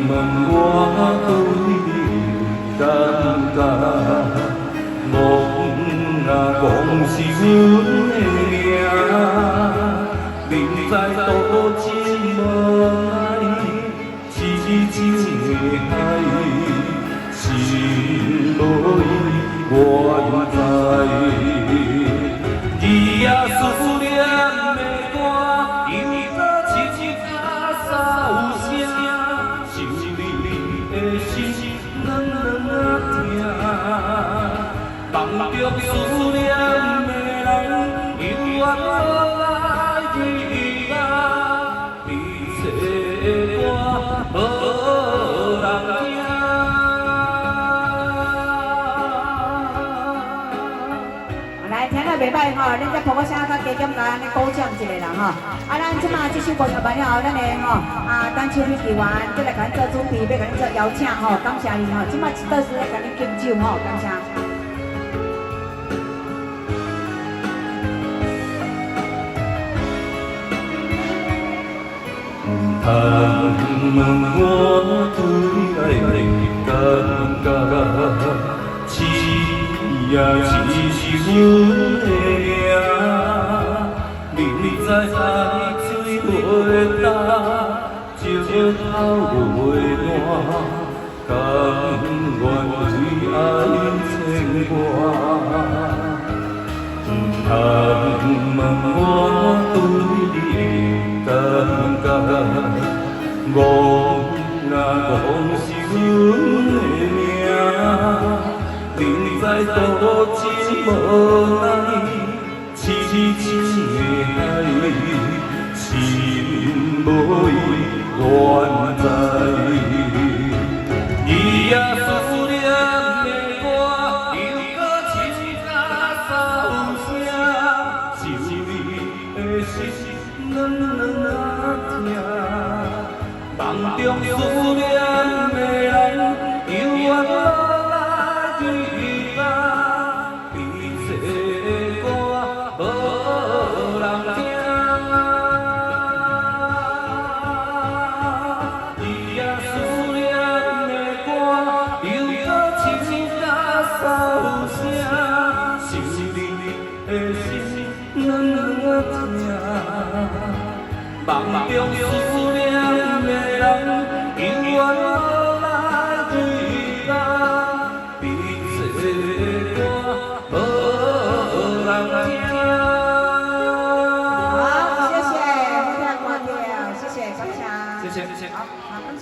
问我对你感觉，梦啊讲是阮的命，明知多情无爱，痴情的海，心无依我知。伊也思念的歌，又搁亲像沙有声，想你的心软软啊痛，梦中思念的人，犹原无来对吧？彼此的歌，无人听。来，听了袂歹吼，恁再捧个声，甲加减甲咱鼓掌一下啦吼。啊，咱即马这首歌唱完了后，咱的吼单手礼员再来甲咱做准备，要甲咱做邀请吼，感谢你吼。即马倒是来甲恁敬酒吼，感谢。问我对爱的感觉，痴也痴是阮的命，明知海水袂干，石头袂烂，甘愿为爱牵挂。问我对你的感觉，梦啊讲是阮的命，明知多情无奈，痴情的海，心无依原知。伊也思念的歌，又搁亲像沙有声，想你的心软软啊痛。梦中思念的人，犹原无来对吧？彼此的歌，无人听。伊也思念的歌，又搁亲像沙有声，想你的心软软啊痛。梦中思念的人，犹原无来对吧？彼此的歌，无人听。好，谢谢，非常关键，谢谢，感谢。谢谢，谢谢。好，好。